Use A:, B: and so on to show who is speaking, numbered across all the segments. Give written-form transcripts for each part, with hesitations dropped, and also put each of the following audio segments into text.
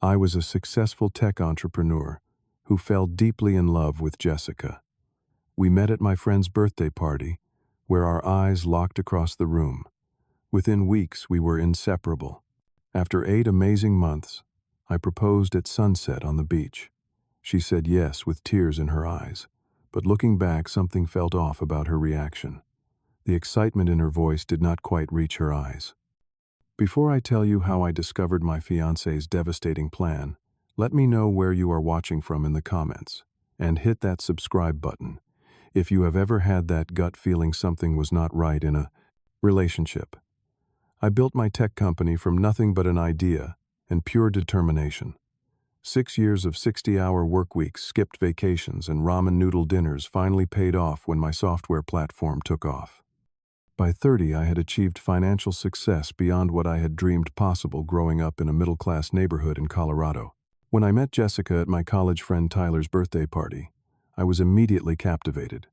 A: I was a successful tech entrepreneur who fell deeply in love with Jessica. We met at my friend's birthday party, where our eyes locked across the room. Within weeks, we were inseparable. After 8 amazing months, I proposed at sunset on the beach. She said yes with tears in her eyes, but looking back, something felt off about her reaction. The excitement in her voice did not quite reach her eyes. Before I tell you how I discovered my fiancé's devastating plan, let me know where you are watching from in the comments, and hit that subscribe button if you have ever had that gut feeling something was not right in a relationship. I built my tech company from nothing but an idea and pure determination. 6 years of 60-hour work weeks, skipped vacations, and ramen noodle dinners finally paid off when my software platform took off. By 30, I had achieved financial success beyond what I had dreamed possible growing up in a middle-class neighborhood in Colorado. When I met Jessica at my college friend Tyler's birthday party, I was immediately captivated.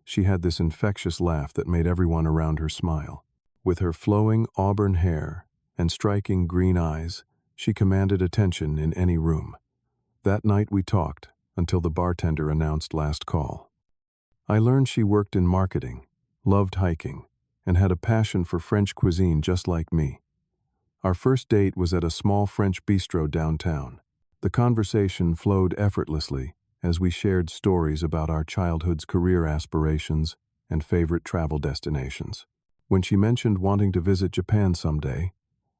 A: She had this infectious laugh that made everyone around her smile. With her flowing auburn hair and striking green eyes, she commanded attention in any room. That night we talked until the bartender announced last call. I learned she worked in marketing, loved hiking, and had a passion for French cuisine just like me. Our first date was at a small French bistro downtown. The conversation flowed effortlessly as we shared stories about our childhood's career aspirations and favorite travel destinations. When she mentioned wanting to visit Japan someday,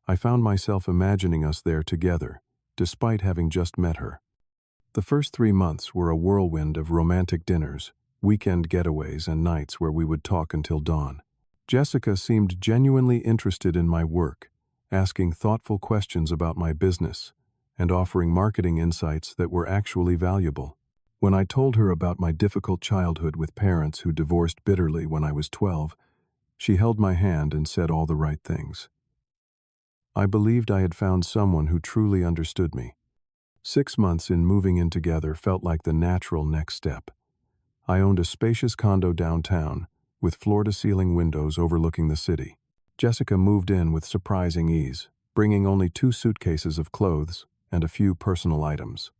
A: I found myself imagining us there together, despite having just met her. The first 3 months were a whirlwind of romantic dinners, weekend getaways, and nights where we would talk until dawn. Jessica seemed genuinely interested in my work, asking thoughtful questions about my business and offering marketing insights that were actually valuable. When I told her about my difficult childhood with parents who divorced bitterly when I was 12, she held my hand and said all the right things. I believed I had found someone who truly understood me. 6 months in moving in together felt like the natural next step. I owned a spacious condo downtown, with floor-to-ceiling windows overlooking the city. Jessica moved in with surprising ease, bringing only 2 suitcases of clothes and a few personal items.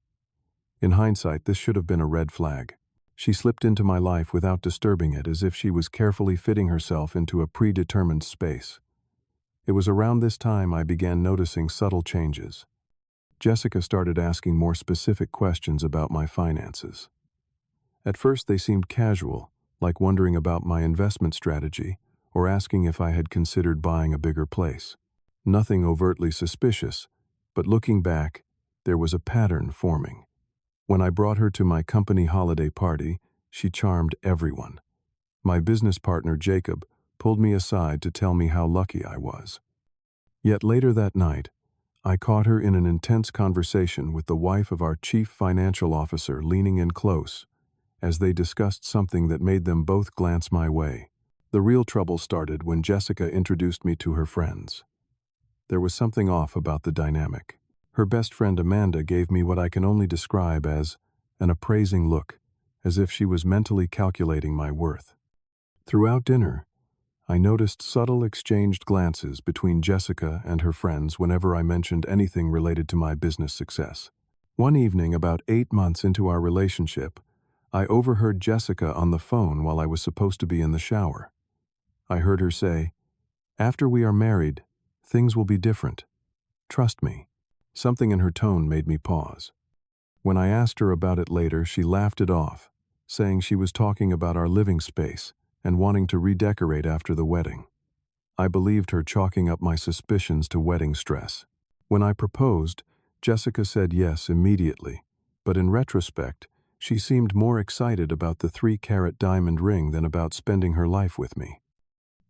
A: In hindsight, this should have been a red flag. She slipped into my life without disturbing it, as if she was carefully fitting herself into a predetermined space. It was around this time I began noticing subtle changes. Jessica started asking more specific questions about my finances. At first they seemed casual, like wondering about my investment strategy or asking if I had considered buying a bigger place. Nothing overtly suspicious, but looking back, there was a pattern forming. When I brought her to my company holiday party, she charmed everyone. My business partner, Jacob, pulled me aside to tell me how lucky I was. Yet later that night, I caught her in an intense conversation with the wife of our chief financial officer, leaning in close, as they discussed something that made them both glance my way. The real trouble started when Jessica introduced me to her friends. There was something off about the dynamic. Her best friend Amanda gave me what I can only describe as an appraising look, as if she was mentally calculating my worth. Throughout dinner, I noticed subtle exchanged glances between Jessica and her friends whenever I mentioned anything related to my business success. One evening, about 8 months into our relationship, I overheard Jessica on the phone while I was supposed to be in the shower. I heard her say, "After we are married, things will be different. Trust me." Something in her tone made me pause. When I asked her about it later, she laughed it off, saying she was talking about our living space and wanting to redecorate after the wedding. I believed her, chalking up my suspicions to wedding stress. When I proposed, Jessica said yes immediately, but in retrospect, she seemed more excited about the 3-carat diamond ring than about spending her life with me.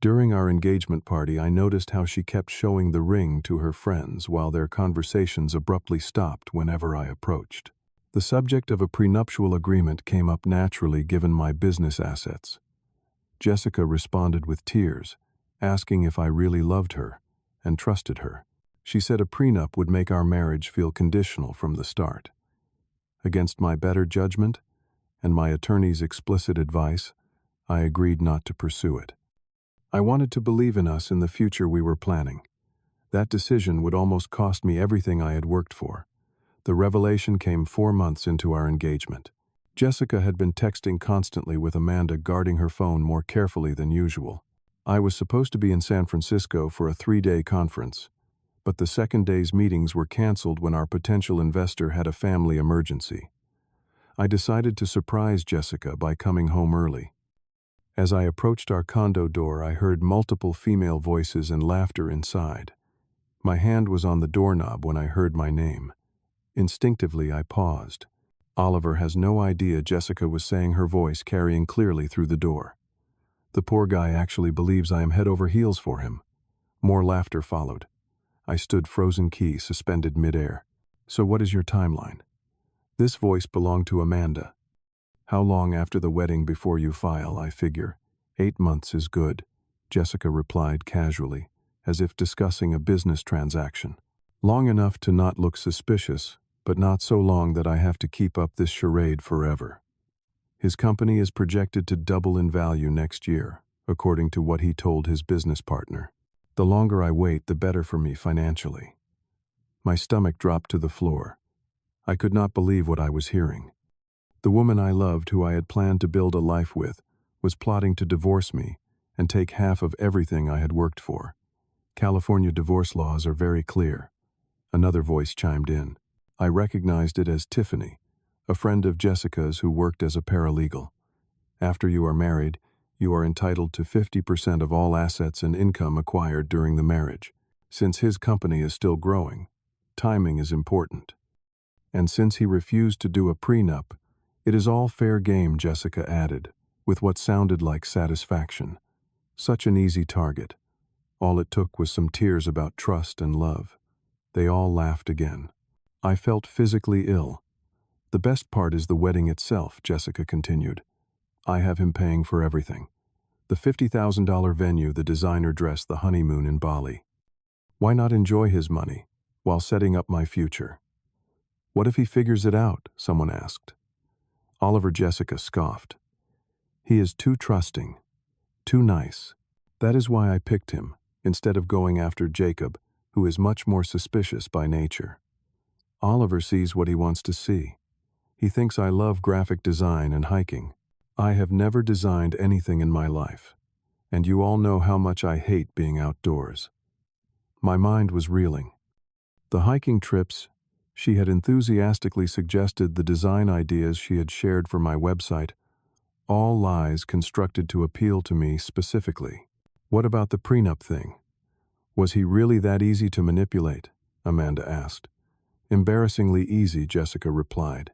A: During our engagement party, I noticed how she kept showing the ring to her friends while their conversations abruptly stopped whenever I approached. The subject of a prenuptial agreement came up naturally given my business assets. Jessica responded with tears, asking if I really loved her and trusted her. She said a prenup would make our marriage feel conditional from the start. Against my better judgment and my attorney's explicit advice, I agreed not to pursue it. I wanted to believe in us in the future we were planning. That decision would almost cost me everything I had worked for, The revelation came 4 months into our engagement. Jessica had been texting constantly with Amanda, guarding her phone more carefully than usual. I was supposed to be in San Francisco for a 3-day conference, but the second day's meetings were canceled when our potential investor had a family emergency. I decided to surprise Jessica by coming home early. As I approached our condo door, I heard multiple female voices and laughter inside. My hand was on the doorknob when I heard my name. Instinctively, I paused. Oliver has no idea Jessica was saying, her voice carrying clearly through the door. The poor guy actually believes I am head over heels for him. More laughter followed. I stood frozen key, suspended midair. So what is your timeline? This voice belonged to Amanda. How long after the wedding before you file, I figure? 8 months is good, Jessica replied casually, as if discussing a business transaction. Long enough to not look suspicious, but not so long that I have to keep up this charade forever. His company is projected to double in value next year, according to what he told his business partner. The longer I wait, the better for me financially. My stomach dropped to the floor. I could not believe what I was hearing. The woman I loved, who I had planned to build a life with, was plotting to divorce me and take half of everything I had worked for. California divorce laws are very clear. Another voice chimed in. I recognized it as Tiffany, a friend of Jessica's who worked as a paralegal. After you are married, you are entitled to 50% of all assets and income acquired during the marriage. Since his company is still growing, timing is important. And since he refused to do a prenup, it is all fair game, Jessica added, with what sounded like satisfaction. Such an easy target. All it took was some tears about trust and love. They all laughed again. I felt physically ill. The best part is the wedding itself, Jessica continued. I have him paying for everything. The $50,000 venue, the designer dress, the honeymoon in Bali. Why not enjoy his money while setting up my future? What if he figures it out? Someone asked. Oliver, Jessica scoffed. He is too trusting, too nice. That is why I picked him, instead of going after Jacob, who is much more suspicious by nature. Oliver sees what he wants to see. He thinks I love graphic design and hiking. I have never designed anything in my life, and you all know how much I hate being outdoors. My mind was reeling. The hiking trips, she had enthusiastically suggested, the design ideas she had shared for my website, all lies constructed to appeal to me specifically. What about the prenup thing? Was he really that easy to manipulate? Amanda asked. Embarrassingly easy, Jessica replied.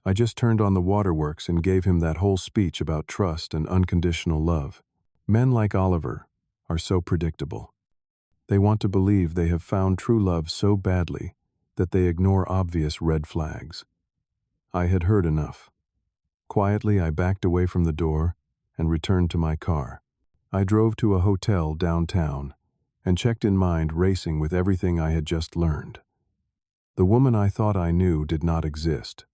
A: I just turned on the waterworks and gave him that whole speech about trust and unconditional love. Men like Oliver are so predictable. They want to believe they have found true love so badly that they ignore obvious red flags. I had heard enough. Quietly, I backed away from the door and returned to my car. I drove to a hotel downtown and checked in, mind racing with everything I had just learned. The woman I thought I knew did not exist.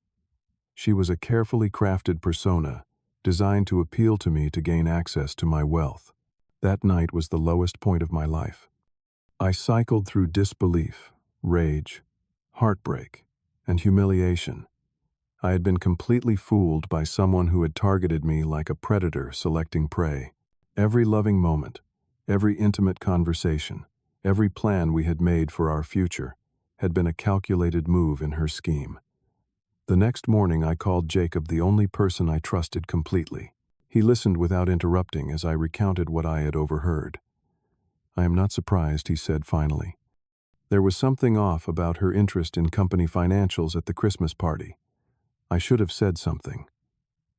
A: She was a carefully crafted persona designed to appeal to me to gain access to my wealth. That night was the lowest point of my life. I cycled through disbelief, rage, heartbreak, and humiliation. I had been completely fooled by someone who had targeted me like a predator selecting prey. Every loving moment, every intimate conversation, every plan we had made for our future had been a calculated move in her scheme. The next morning I called Jacob, the only person I trusted completely. He listened without interrupting as I recounted what I had overheard. I am not surprised, he said finally. There was something off about her interest in company financials at the Christmas party. I should have said something.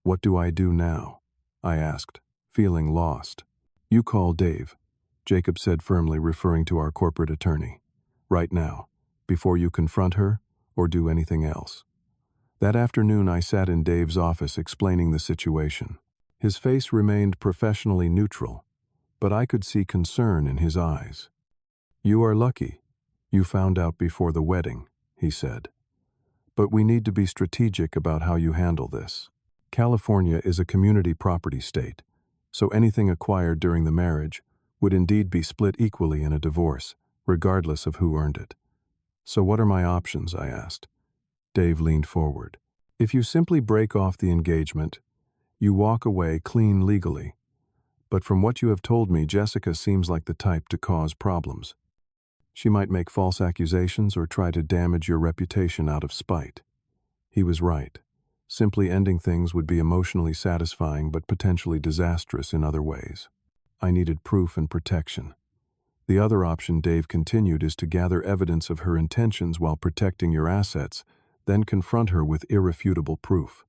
A: What do I do now? I asked, feeling lost. You call Dave, Jacob said firmly, referring to our corporate attorney. Right now, before you confront her or do anything else. That afternoon I sat in Dave's office explaining the situation. His face remained professionally neutral, but I could see concern in his eyes. You are lucky. You found out before the wedding, he said. But we need to be strategic about how you handle this. California is a community property state, so anything acquired during the marriage would indeed be split equally in a divorce, regardless of who earned it. So what are my options? I asked. Dave leaned forward. If you simply break off the engagement, you walk away clean legally. But from what you have told me, Jessica seems like the type to cause problems. She might make false accusations or try to damage your reputation out of spite. He was right. Simply ending things would be emotionally satisfying but potentially disastrous in other ways. I needed proof and protection. The other option, Dave continued, is to gather evidence of her intentions while protecting your assets, then confront her with irrefutable proof.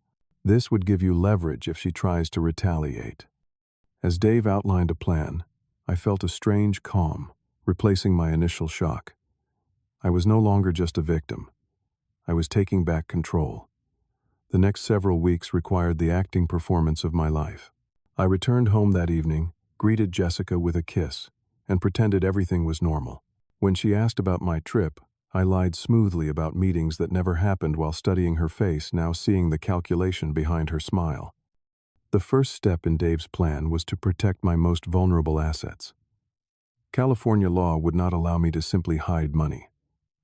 A: This would give you leverage if she tries to retaliate. As Dave outlined a plan, I felt a strange calm, replacing my initial shock. I was no longer just a victim. I was taking back control. The next several weeks required the acting performance of my life. I returned home that evening, greeted Jessica with a kiss, and pretended everything was normal. When she asked about my trip, I lied smoothly about meetings that never happened while studying her face, now seeing the calculation behind her smile. The first step in Dave's plan was to protect my most vulnerable assets. California law would not allow me to simply hide money,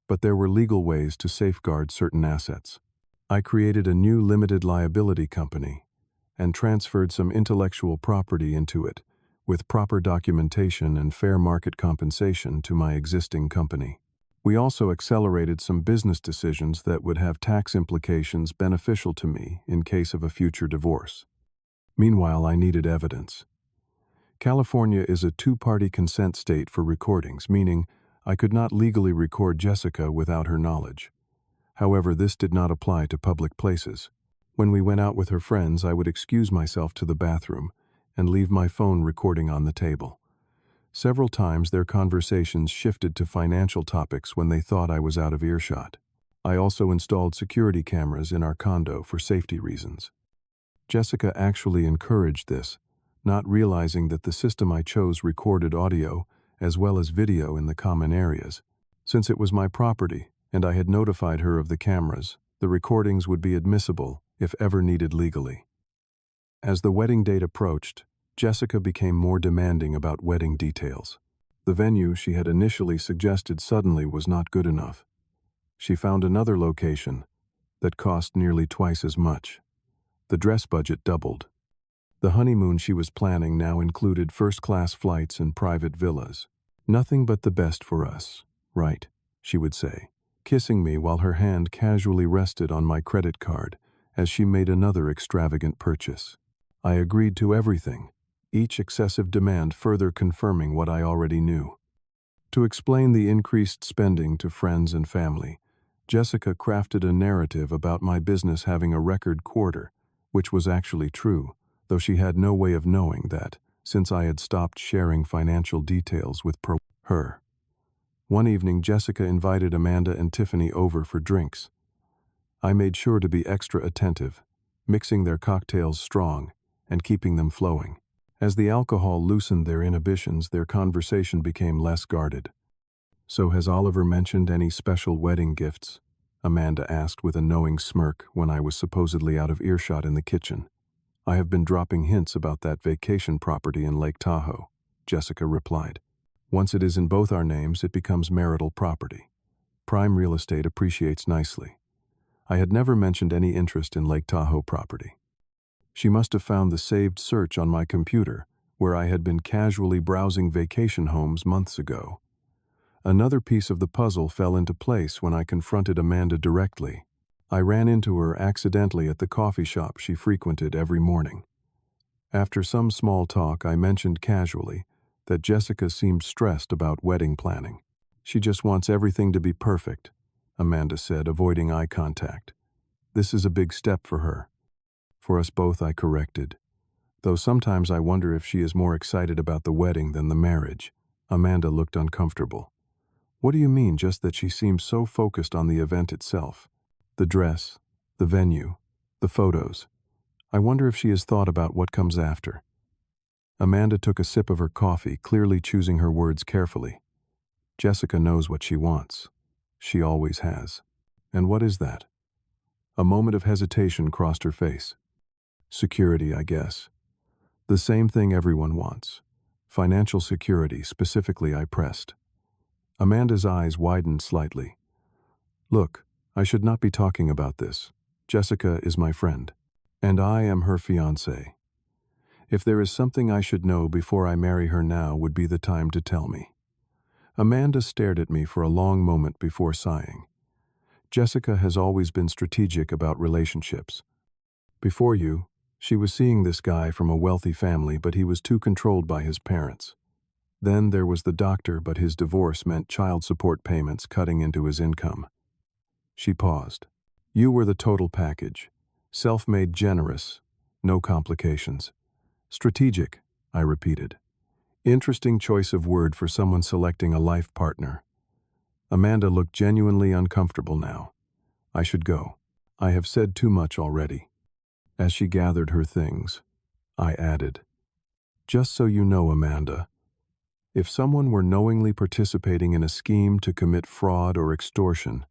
A: but there were legal ways to safeguard certain assets. I created a new limited liability company and transferred some intellectual property into it, with proper documentation and fair market compensation to my existing company. We also accelerated some business decisions that would have tax implications beneficial to me in case of a future divorce. Meanwhile, I needed evidence. California is a two-party consent state for recordings, meaning I could not legally record Jessica without her knowledge. However, this did not apply to public places. When we went out with her friends, I would excuse myself to the bathroom and leave my phone recording on the table. Several times their conversations shifted to financial topics when they thought I was out of earshot. I also installed security cameras in our condo for safety reasons. Jessica actually encouraged this, not realizing that the system I chose recorded audio as well as video in the common areas. Since it was my property and I had notified her of the cameras, the recordings would be admissible if ever needed legally. As the wedding date approached, Jessica became more demanding about wedding details. The venue she had initially suggested suddenly was not good enough. She found another location that cost nearly twice as much. The dress budget doubled. The honeymoon she was planning now included first-class flights and private villas. "Nothing but the best for us, right?" she would say, kissing me while her hand casually rested on my credit card as she made another extravagant purchase. I agreed to everything, each excessive demand further confirming what I already knew. To explain the increased spending to friends and family, Jessica crafted a narrative about my business having a record quarter, which was actually true, though she had no way of knowing that, since I had stopped sharing financial details with her. One evening, Jessica invited Amanda and Tiffany over for drinks. I made sure to be extra attentive, mixing their cocktails strong and keeping them flowing. As the alcohol loosened their inhibitions, their conversation became less guarded. "So has Oliver mentioned any special wedding gifts?" Amanda asked with a knowing smirk when I was supposedly out of earshot in the kitchen. "I have been dropping hints about that vacation property in Lake Tahoe," Jessica replied. "Once it is in both our names, it becomes marital property. Prime real estate appreciates nicely." I had never mentioned any interest in Lake Tahoe property. She must have found the saved search on my computer, where I had been casually browsing vacation homes months ago. Another piece of the puzzle fell into place when I confronted Amanda directly. I ran into her accidentally at the coffee shop she frequented every morning. After some small talk, I mentioned casually that Jessica seemed stressed about wedding planning. "She just wants everything to be perfect," Amanda said, avoiding eye contact. "This is a big step for her." "For us both," I corrected. "Though sometimes I wonder if she is more excited about the wedding than the marriage." Amanda looked uncomfortable. "What do you mean, just that she seems so focused on the event itself? The dress, the venue, the photos. I wonder if she has thought about what comes after." Amanda took a sip of her coffee, clearly choosing her words carefully. "Jessica knows what she wants. She always has." "And what is that?" A moment of hesitation crossed her face. "Security, I guess. The same thing everyone wants. Financial security, specifically," I pressed. Amanda's eyes widened slightly. "Look, I should not be talking about this. Jessica is my friend, and I am her fiancé. If there is something I should know before I marry her, now would be the time to tell me." Amanda stared at me for a long moment before sighing. Jessica has always been strategic about relationships. Before you, she was seeing this guy from a wealthy family, but he was too controlled by his parents. Then there was the doctor, but his divorce meant child support payments cutting into his income. She paused. You were the total package. Self-made, generous, no complications. Strategic, I repeated. Interesting choice of word for someone selecting a life partner. Amanda looked genuinely uncomfortable now. I should go. I have said too much already. As she gathered her things, I added, just so you know, Amanda, if someone were knowingly participating in a scheme to commit fraud or extortion,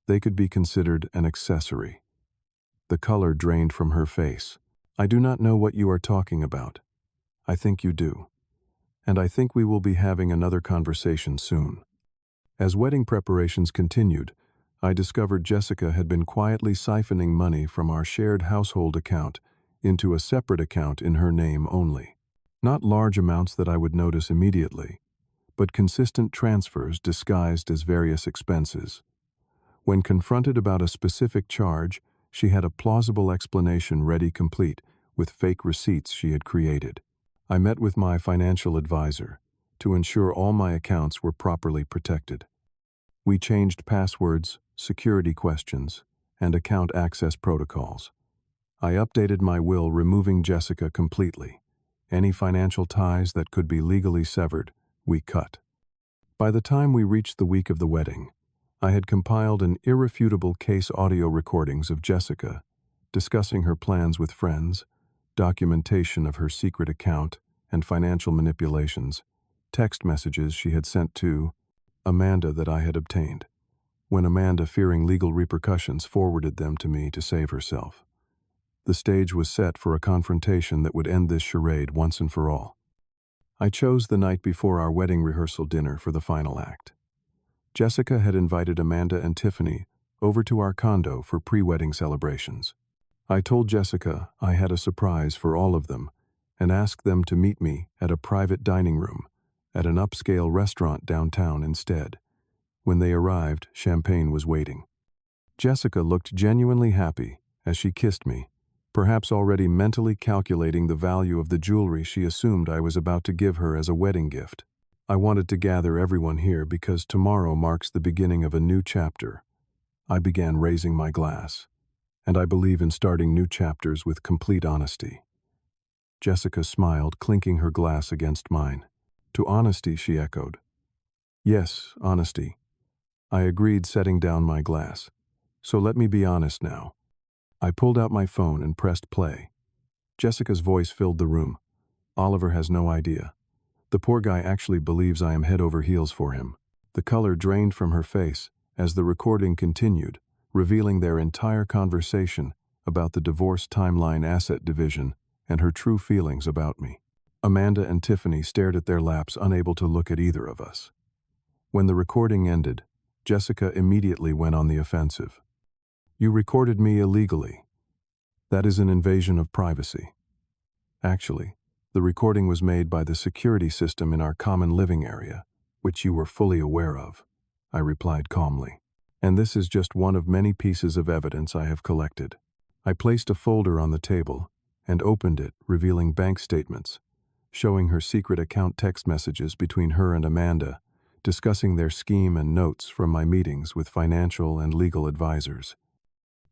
A: they could be considered an accessory. The color drained from her face. I do not know what you are talking about. I think you do. And I think we will be having another conversation soon. As wedding preparations continued, I discovered Jessica had been quietly siphoning money from our shared household account into a separate account in her name only. Not large amounts that I would notice immediately, but consistent transfers disguised as various expenses. When confronted about a specific charge, she had a plausible explanation ready, complete with fake receipts she had created. I met with my financial advisor to ensure all my accounts were properly protected. We changed passwords, security questions, and account access protocols. I updated my will, removing Jessica completely. Any financial ties that could be legally severed, we cut. By the time we reached the week of the wedding, I had compiled an irrefutable case audio recordings of Jessica, discussing her plans with friends, documentation of her secret account and financial manipulations, text messages she had sent to Amanda that I had obtained, when Amanda, fearing legal repercussions, forwarded them to me to save herself. The stage was set for a confrontation that would end this charade once and for all. I chose the night before our wedding rehearsal dinner for the final act. Jessica had invited Amanda and Tiffany over to our condo for pre-wedding celebrations. I told Jessica I had a surprise for all of them and asked them to meet me at a private dining room at an upscale restaurant downtown instead. When they arrived, champagne was waiting. Jessica looked genuinely happy as she kissed me, perhaps already mentally calculating the value of the jewelry she assumed I was about to give her as a wedding gift. I wanted to gather everyone here because tomorrow marks the beginning of a new chapter. I began raising my glass, and I believe in starting new chapters with complete honesty. Jessica smiled, clinking her glass against mine. To honesty, she echoed. Yes, honesty. I agreed, setting down my glass. So let me be honest now. I pulled out my phone and pressed play. Jessica's voice filled the room. Oliver has no idea. The poor guy actually believes I am head over heels for him. The color drained from her face as the recording continued, revealing their entire conversation about the divorce timeline, asset division, and her true feelings about me. Amanda and Tiffany stared at their laps, unable to look at either of us. When the recording ended, Jessica immediately went on the offensive. You recorded me illegally. That is an invasion of privacy. Actually, the recording was made by the security system in our common living area, which you were fully aware of, I replied calmly. And this is just one of many pieces of evidence I have collected. I placed a folder on the table and opened it, revealing bank statements, showing her secret account text messages between her and Amanda, discussing their scheme, and notes from my meetings with financial and legal advisors.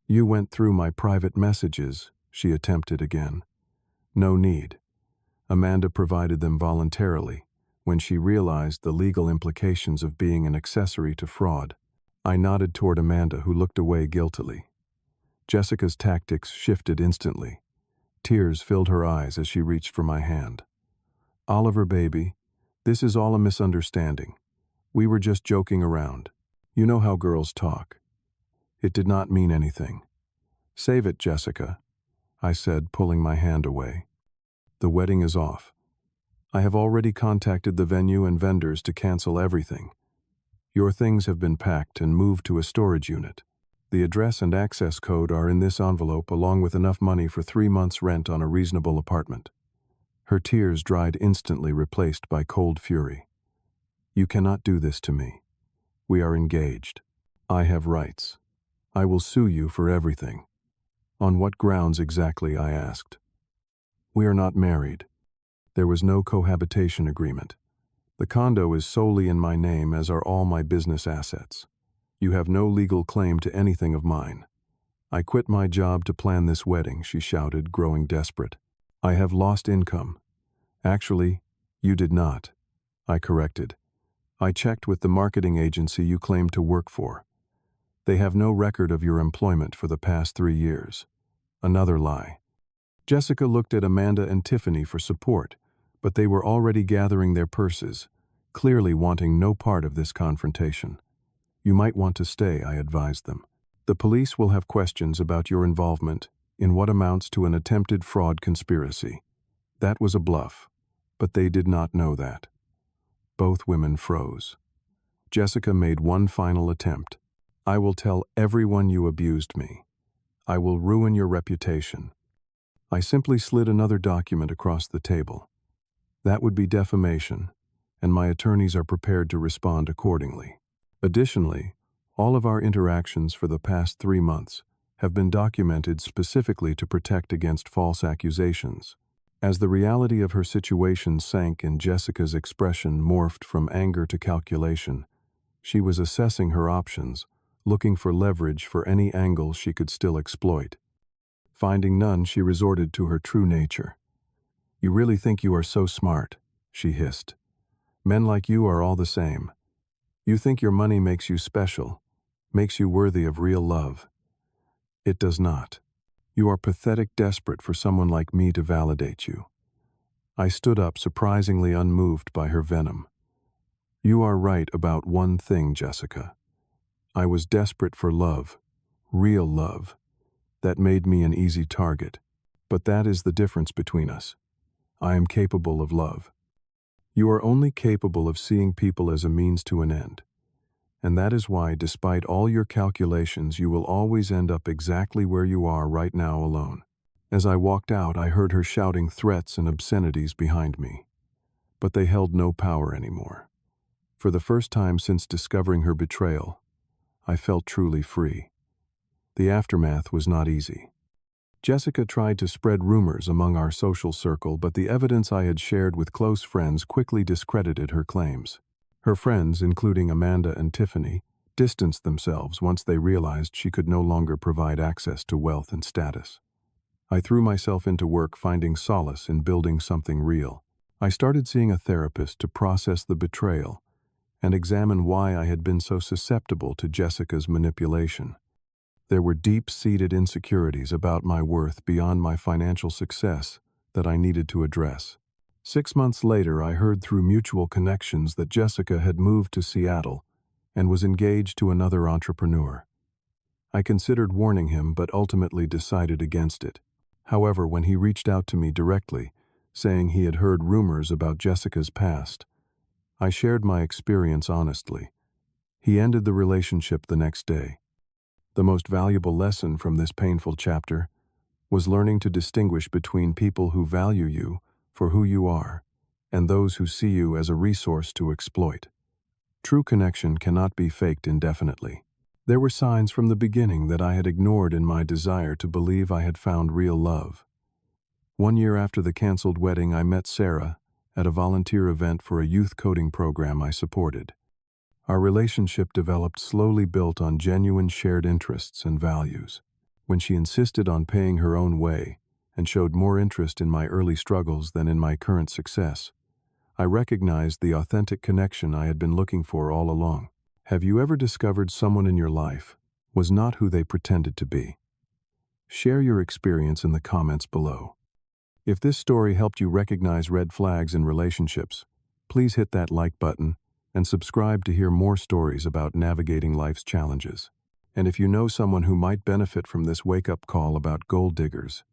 A: You went through my private messages, she attempted again. No need. Amanda provided them voluntarily when she realized the legal implications of being an accessory to fraud. I nodded toward Amanda, who looked away guiltily. Jessica's tactics shifted instantly. Tears filled her eyes as she reached for my hand. Oliver, baby, this is all a misunderstanding. We were just joking around. You know how girls talk. It did not mean anything. Save it, Jessica, I said, pulling my hand away. The wedding is off. I have already contacted the venue and vendors to cancel everything. Your things have been packed and moved to a storage unit. The address and access code are in this envelope along with enough money for 3 months' rent on a reasonable apartment. Her tears dried instantly, replaced by cold fury. You cannot do this to me. We are engaged. I have rights. I will sue you for everything. On what grounds exactly, I asked. We are not married. There was no cohabitation agreement. The condo is solely in my name, as are all my business assets. You have no legal claim to anything of mine. I quit my job to plan this wedding, she shouted, growing desperate. I have lost income. Actually, you did not. I corrected. I checked with the marketing agency you claim to work for. They have no record of your employment for the past 3 years. Another lie. Jessica looked at Amanda and Tiffany for support, but they were already gathering their purses, clearly wanting no part of this confrontation. You might want to stay, I advised them. The police will have questions about your involvement in what amounts to an attempted fraud conspiracy. That was a bluff, but they did not know that. Both women froze. Jessica made one final attempt. I will tell everyone you abused me. I will ruin your reputation. I simply slid another document across the table. That would be defamation, and my attorneys are prepared to respond accordingly. Additionally, all of our interactions for the past 3 months have been documented specifically to protect against false accusations. As the reality of her situation sank and Jessica's expression morphed from anger to calculation, she was assessing her options, looking for leverage for any angle she could still exploit. Finding none, she resorted to her true nature. You really think you are so smart, she hissed. Men like you are all the same. You think your money makes you special, makes you worthy of real love. It does not. You are pathetic, desperate for someone like me to validate you. I stood up, surprisingly unmoved by her venom. You are right about one thing, Jessica. I was desperate for love, real love. That made me an easy target. But that is the difference between us. I am capable of love. You are only capable of seeing people as a means to an end. And that is why, despite all your calculations, you will always end up exactly where you are right now, alone. As I walked out, I heard her shouting threats and obscenities behind me. But they held no power anymore. For the first time since discovering her betrayal, I felt truly free. The aftermath was not easy. Jessica tried to spread rumors among our social circle, but the evidence I had shared with close friends quickly discredited her claims. Her friends, including Amanda and Tiffany, distanced themselves once they realized she could no longer provide access to wealth and status. I threw myself into work, finding solace in building something real. I started seeing a therapist to process the betrayal and examine why I had been so susceptible to Jessica's manipulation. There were deep-seated insecurities about my worth beyond my financial success that I needed to address. 6 months later, I heard through mutual connections that Jessica had moved to Seattle and was engaged to another entrepreneur. I considered warning him, but ultimately decided against it. However, when he reached out to me directly, saying he had heard rumors about Jessica's past, I shared my experience honestly. He ended the relationship the next day. The most valuable lesson from this painful chapter was learning to distinguish between people who value you for who you are and those who see you as a resource to exploit. True connection cannot be faked indefinitely. There were signs from the beginning that I had ignored in my desire to believe I had found real love. 1 year after the canceled wedding, I met Sarah at a volunteer event for a youth coding program I supported. Our relationship developed slowly, built on genuine shared interests and values. When she insisted on paying her own way and showed more interest in my early struggles than in my current success, I recognized the authentic connection I had been looking for all along. Have you ever discovered someone in your life was not who they pretended to be? Share your experience in the comments below. If this story helped you recognize red flags in relationships, please hit that like button and subscribe to hear more stories about navigating life's challenges. And if you know someone who might benefit from this wake-up call about gold diggers,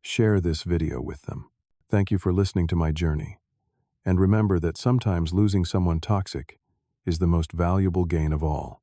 A: share this video with them. Thank you for listening to my journey. And remember that sometimes losing someone toxic is the most valuable gain of all.